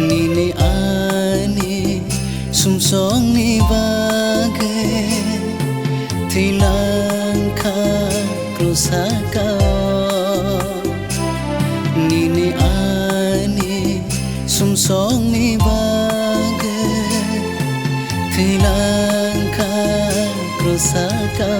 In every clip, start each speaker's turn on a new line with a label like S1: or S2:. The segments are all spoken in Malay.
S1: Nini ani sumsong ni bagai Tilangka krusaka Nini ani sumsong ni bagai Tilangka krusaka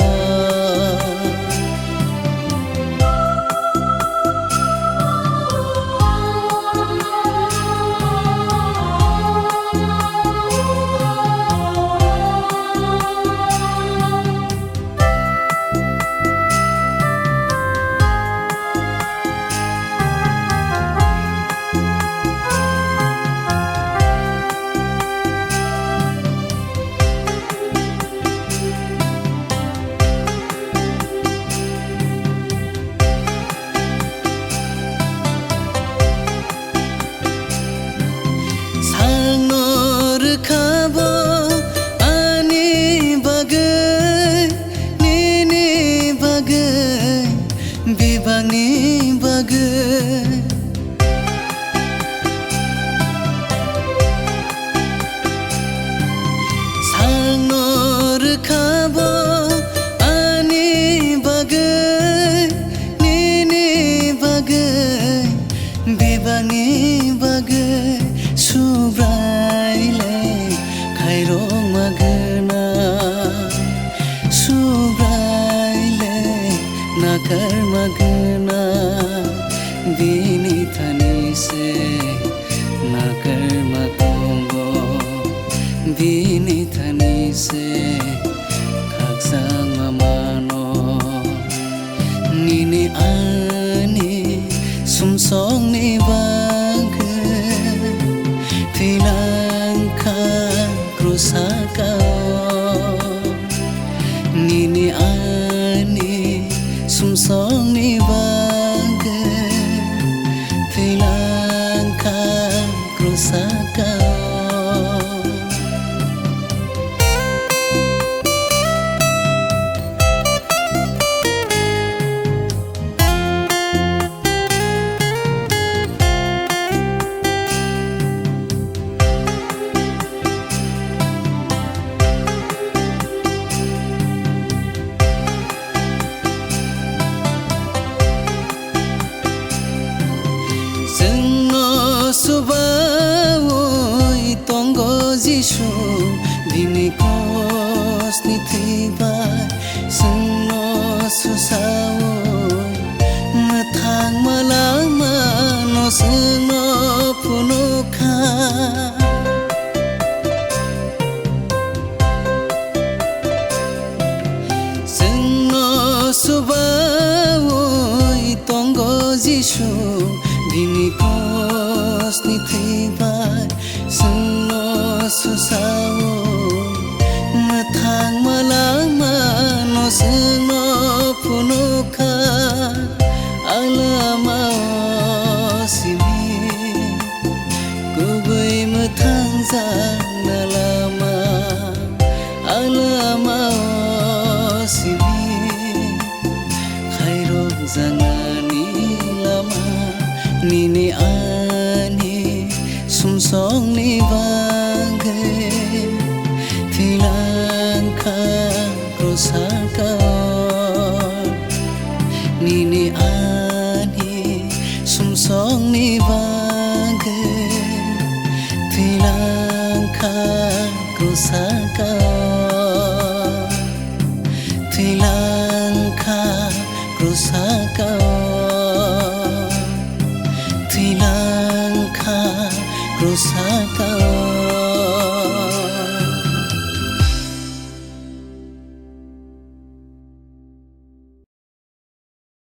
S1: Bibangni bagai Sanor kabo ani bagai Nini bagai Bibangni bagai Subraile khairong magana Subraile nakar magana bini thani se nakar matongo bini thani se khaksang mamano nini ani sumsong ni bagai tilangka krusaka nini ani sumsong ni bagai tilangka krusaka Subawoi tonggo Jishu dini kos ni tiba seno susawoi ngetang malama no seno punuka seno subawoi tonggo Jishu dini kos ni tiba seno susawo ngetang malama no seno punuka alama sini kubai metang zana lama alama sini khairok zangani lama nini ani sumsong ni bagai tilangka krusaka nini ani sumsong ni bagai tilangka krusaka tilangka krusaka tilangka krusaka